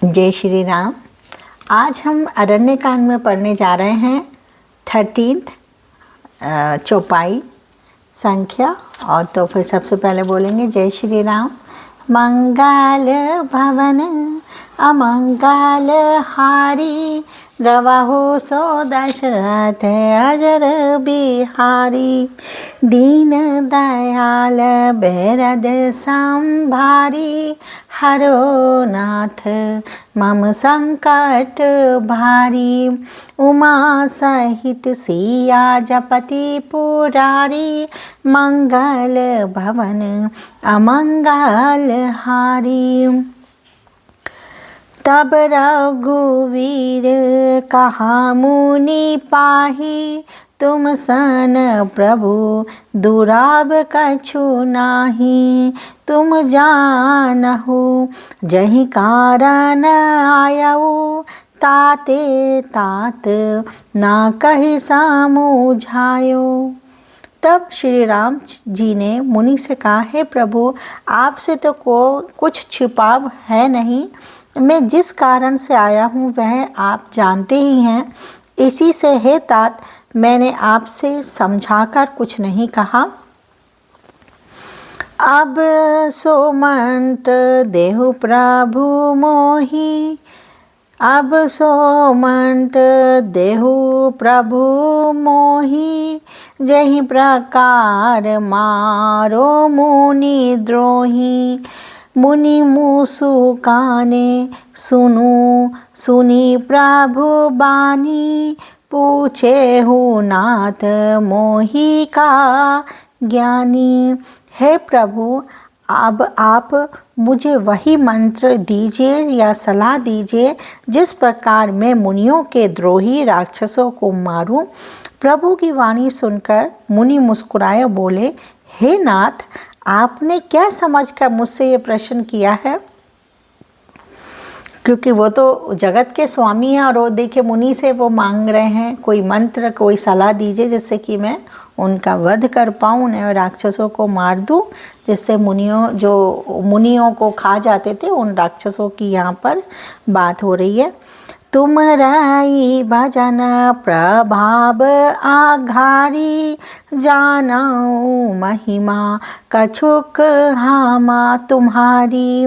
जय श्री राम। आज हम अरण्यकांड में पढ़ने जा रहे हैं 13th चौपाई संख्या। और तो फिर सबसे पहले बोलेंगे जय श्री राम। मंगल भवन अमंगल हारी, गवाहो सो दशरथ अजर बिहारी। दीन दयाल बेरद संभारी, हरो नाथ मम संकट भारी। उमा सहित सिया जपति पुरारी, मंगल भवन अमंगल हारी। तब रघुवीर कहा मुनि पाही, तुम सन प्रभु दुराब कछु नाही। तुम जानहु जहि कारण आयऊ, ताते तात ना कहि समुझायो। तब श्री राम जी ने मुनि से कहा, हे प्रभु, आपसे तो कुछ छिपाव है नहीं। मैं जिस कारण से आया हूँ वह आप जानते ही हैं। इसी से हे तात, मैंने आपसे समझाकर कुछ नहीं कहा। अब सोमंत देहु प्रभु मोहि, अब सोमंत देहु प्रभु मोहि। जहि प्रकार मारो मुनि द्रोही, मुनि मुसुकाने सुनु सुनी प्रभु बानी। पूछे हूँ नाथ मोहि का ज्ञानी। हे प्रभु, अब आप मुझे वही मंत्र दीजिए या सलाह दीजिए जिस प्रकार मैं मुनियों के द्रोही राक्षसों को मारूं। प्रभु की वाणी सुनकर मुनि मुस्कुराए बोले, हे नाथ, आपने क्या समझकर मुझसे ये प्रश्न किया है? क्योंकि वो तो जगत के स्वामी हैं और वो देखिए मुनि से वो मांग रहे हैं कोई मंत्र, कोई सलाह दीजिए जिससे कि मैं उनका वध कर पाऊँ, उन्हें राक्षसों को मार दूँ, जिससे मुनियों को खा जाते थे उन राक्षसों की यहाँ पर बात हो रही है। तुम रई भजन प्रभाव आघारी, जानऊ महिमा कछुक हामा तुम्हारी।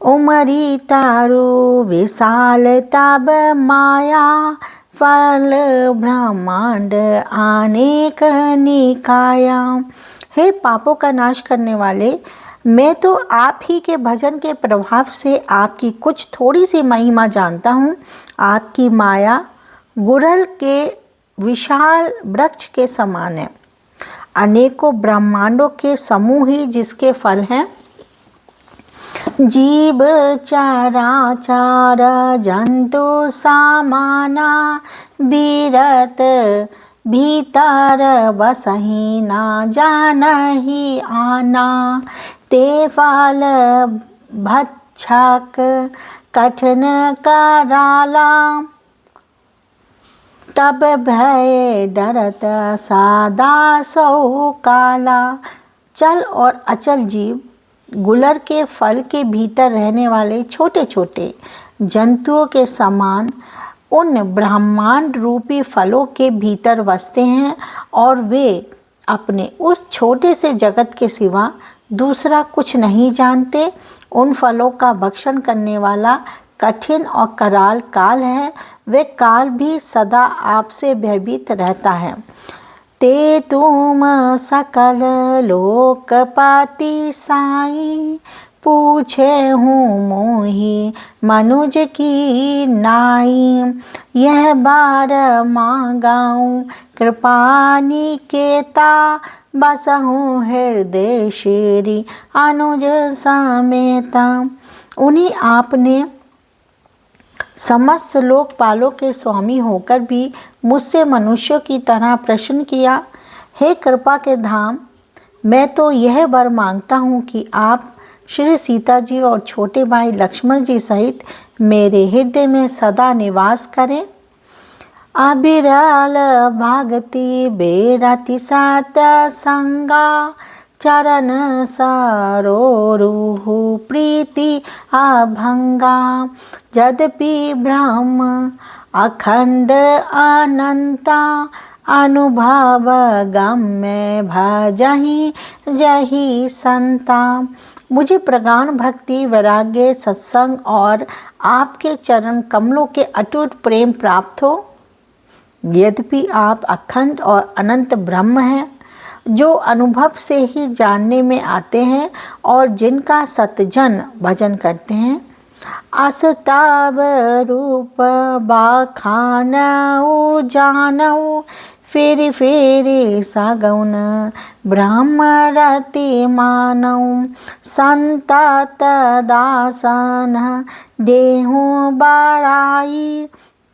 उमरी तारु विशाल तब माया, फल ब्रह्मांड अनेक निकाया। हे पापों का नाश करने वाले, मैं तो आप ही के भजन के प्रभाव से आपकी कुछ थोड़ी सी महिमा जानता हूँ। आपकी माया गुड़हल के विशाल वृक्ष के समान है, अनेकों ब्रह्मांडों के समूह ही जिसके फल हैं। जीव चराचर जंतु सामाना, बीरत भीतर बसहि ना जानहि आना। ते फल भक्षक कठिन कराला, तब भय डरत सादा सौ काला। चल और अचल जीव गुलर के फल के भीतर रहने वाले छोटे छोटे जंतुओं के समान उन ब्रह्मांड रूपी फलों के भीतर बसते हैं, और वे अपने उस छोटे से जगत के सिवा दूसरा कुछ नहीं जानते। उन फलों का भक्षण करने वाला कठिन और कराल काल है, वे काल भी सदा आपसे भयभीत रहता है। ते तुम सकल लोकपति साई, पूछे हूँ मोहि मनुज की नाई। यह बार मांगाऊँ कृपा निकेता, बसहूँ हृदय श्री अनुज समेता। उन्हीं आपने समस्त लोकपालों के स्वामी होकर भी मुझसे मनुष्यों की तरह प्रश्न किया। हे कृपा के धाम, मैं तो यह वर मांगता हूँ कि आप श्री सीता जी और छोटे भाई लक्ष्मण जी सहित मेरे हृदय में सदा निवास करें। अबिरल भगति बेरति सत संगा, चरण सरोरुहु प्रीति अभंगा। यद्यपि ब्रह्म अखंड अनंता अनुभव गम्य भजहि जहि संता। मुझे प्रगाढ़ भक्ति, वैराग्य, सत्संग और आपके चरण कमलों के अटूट प्रेम प्राप्त हो। यद्यपि आप अखंड और अनंत ब्रह्म हैं, जो अनुभव से ही जानने में आते हैं और जिनका सतजन भजन करते हैं। असताब रूप बाखानऊ जानऊ फेरी फेरी सगुन ब्रह्म रति मानऊ। संतात दासन देहु बड़ाई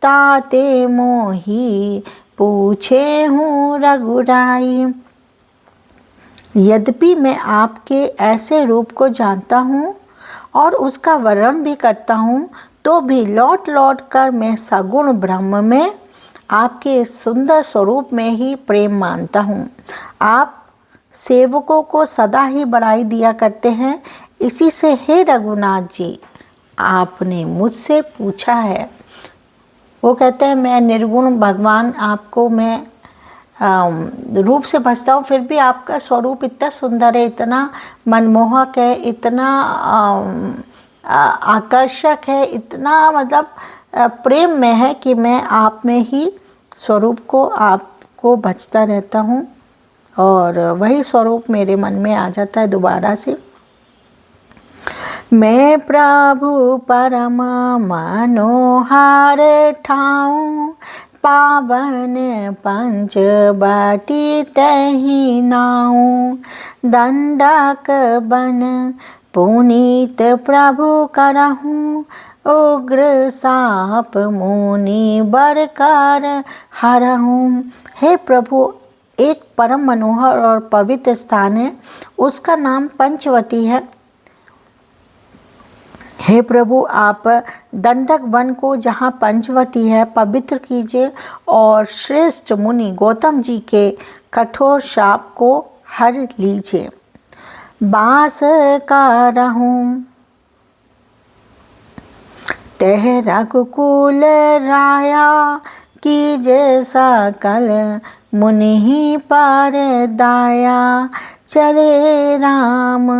ताते मोही पूछे हूँ रघुराई। यद्यपि मैं आपके ऐसे रूप को जानता हूँ और उसका वर्णन भी करता हूँ, तो भी लौट लौट कर मैं सगुण ब्रह्म में आपके सुंदर स्वरूप में ही प्रेम मानता हूँ। आप सेवकों को सदा ही बढ़ाई दिया करते हैं। इसी से हे रघुनाथ जी, आपने मुझसे पूछा है। वो कहते हैं मैं निर्गुण भगवान, आपको मैं रूप से भजता हूँ, फिर भी आपका स्वरूप इतना सुंदर है, इतना मनमोहक है, इतना आकर्षक है, इतना मतलब प्रेम में है कि मैं आप में ही स्वरूप को आपको भजता रहता हूँ और वही स्वरूप मेरे मन में आ जाता है दोबारा से। मैं प्रभु परम मनोहर ठाऊं, पावन पंच बाटी तही नाऊं। दंडक बन पुनीत प्रभु करहूँ, उग्र साप मुनि बरकर हरहूँ। हे प्रभु, एक परम मनोहर और पवित्र स्थान है, उसका नाम पंचवटी है। हे प्रभु, आप दंडक वन को, जहाँ पंचवटी है, पवित्र कीजिए और श्रेष्ठ मुनि गौतम जी के कठोर शाप को हर लीजिए। बास करहूँ तह रघुकुल राया, कीजे सकल मुनि पर दाया। चले राम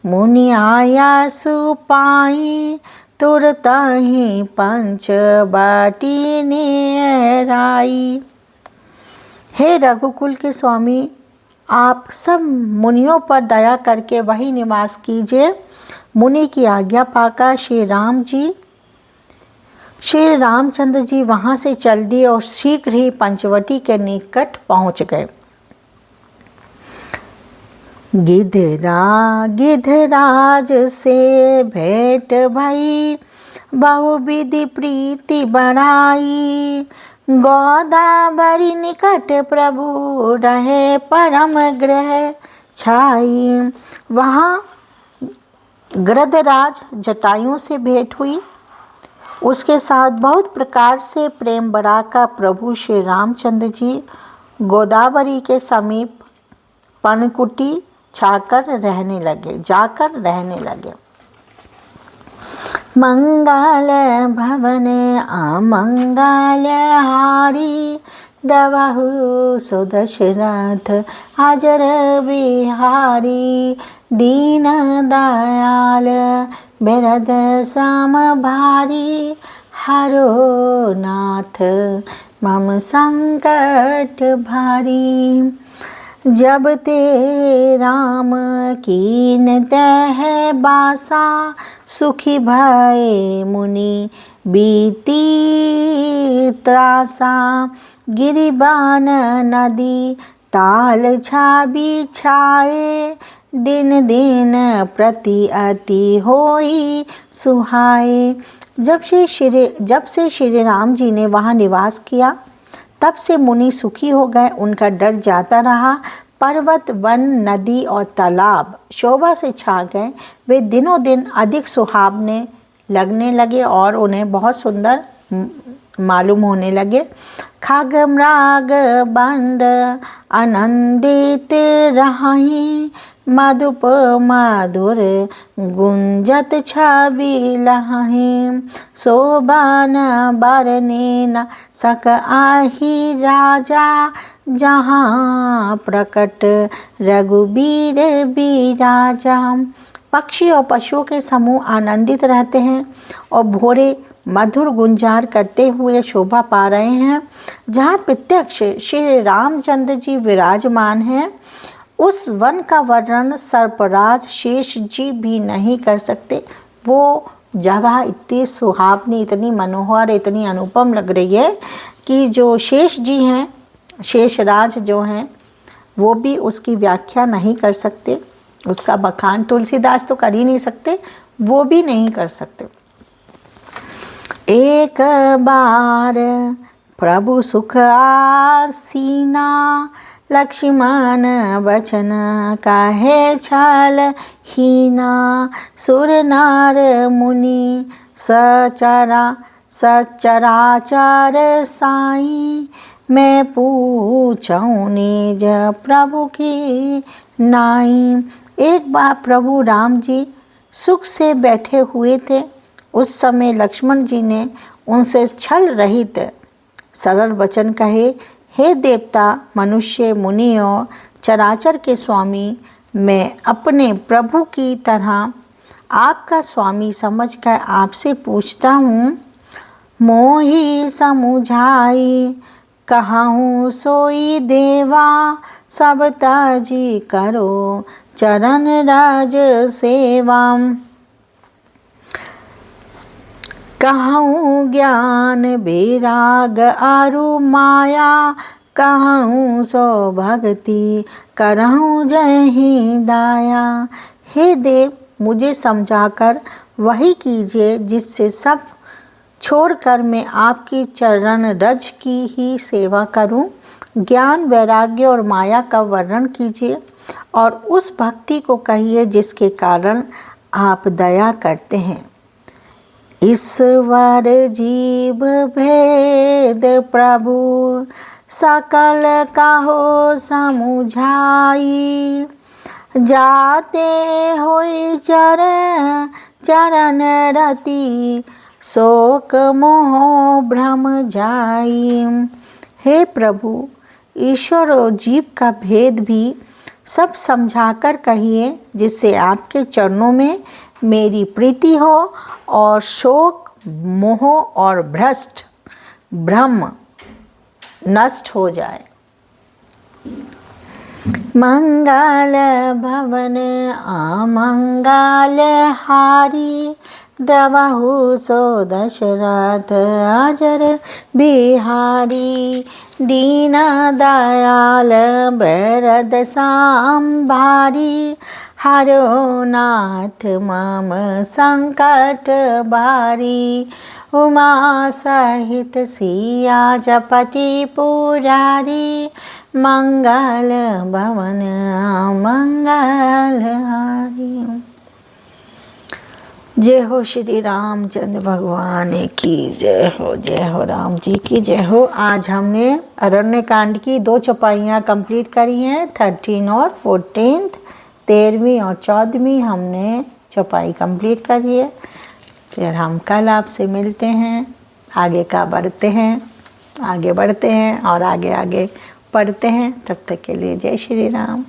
मुनि आया सुपाई, तुरत ही पंच बाटी नेराई। हे रघुकुल के स्वामी, आप सब मुनियों पर दया करके वही निवास कीजिए। मुनि की आज्ञा पाकर श्री रामचंद्र जी वहाँ से चल दिए और शीघ्र ही पंचवटी के निकट पहुँच गए। गिधराज से भेंट भई, बहुविधि प्रीति बढ़ाई। गोदावरी निकट प्रभु रहे, परम ग्रह छाई। वहाँ गृधराज जटायुओं से भेंट हुई। उसके साथ बहुत प्रकार से प्रेम बढ़ाकर प्रभु श्री रामचंद्र जी गोदावरी के समीप पर्णकुटी जाकर रहने लगे। मंगल भवन अमंगल हारी, डबहु सुदशरथ अजर बिहारी। दीन दयाल बिरद सम भारी, हरो नाथ मम संकट भारी। जब ते राम कीन तह बासा, सुखी भये मुनि बीती त्रासा। गिरिबान नदी ताल छाबी छाए, दिन दिन प्रति अति होई सुहाए। जब से श्री राम जी ने वहाँ निवास किया, तब से मुनि सुखी हो गए, उनका डर जाता रहा। पर्वत, वन, नदी और तालाब शोभा से छा गए। वे दिनों दिन अधिक सुहावने लगने लगे और उन्हें बहुत सुंदर मालूम होने लगे। खग मृग बंड आनंदित रहाहि, मधुप मधुर गुंजत छवि लहाहि। शोभन बरने न सक आहि राजा, जहाँ प्रकट रघुबीर बिराजा। पक्षी और पशुओं के समूह आनंदित रहते हैं और भोरे मधुर गुंजार करते हुए शोभा पा रहे हैं। जहाँ प्रत्यक्ष श्री रामचंद्र जी विराजमान हैं, उस वन का वर्णन सर्पराज शेष जी भी नहीं कर सकते। वो जगह इतनी सुहावनी, इतनी मनोहर, इतनी अनुपम लग रही है कि जो शेष जी हैं, शेषराज जो हैं, वो भी उसकी व्याख्या नहीं कर सकते। उसका बखान तुलसीदास तो कर ही नहीं सकते, वो भी नहीं कर सकते। एक बार प्रभु सुख आसीना, लक्ष्मण वचन काहे छल हीना। सुर नर मुनि सचराचर साई, मैं पूछूं निज प्रभु की नाई। एक बार प्रभु राम जी सुख से बैठे हुए थे। उस समय लक्ष्मण जी ने उनसे छल रहित सरल वचन कहे, हे देवता, मनुष्य, मुनि और चराचर के स्वामी, मैं अपने प्रभु की तरह आपका स्वामी समझकर आपसे पूछता हूँ। मोहि समुझाई कहूँ सोई देवा, सब ताजी करो चरण राज सेवा। कहूँ ज्ञान वैराग आरु माया, कहूँ सो भक्ति करहूँ जय ही दाया। हे देव, मुझे समझाकर वही कीजिए जिससे सब छोड़कर मैं आपकी चरण रज की ही सेवा करूं। ज्ञान, वैराग्य और माया का वर्णन कीजिए और उस भक्ति को कहिए जिसके कारण आप दया करते हैं। ईश्वर जीव भेद प्रभु, सकल कहो समुझाई। जाते होई चरण रति, शोक मोह भ्रम जाई। हे प्रभु, ईश्वर और जीव का भेद भी सब समझाकर कहिए जिससे आपके चरणों में मेरी प्रीति हो और शोक, मोह और भ्रम नष्ट हो जाए। मंगल भवन अमंगल हारी, द्रवहु सो दशरथ अजर बिहारी। दीन दयाल वरद सांभारी, हरो नाथ मम संकट बारी। उमा सहित सिया जपति पुरारी, मंगल भवन मंगल हारी। जय हो श्री रामचंद्र भगवान की जय हो, जय हो राम जी की जय हो। आज हमने अरण्य कांड की 2 चौपाइयाँ कंप्लीट करी हैं, 13 और 14, 13वीं और 14वीं हमने चौपाई कंप्लीट करी है। फिर हम कल आपसे मिलते हैं, आगे बढ़ते हैं और आगे पढ़ते हैं। तब तक के लिए जय श्री राम।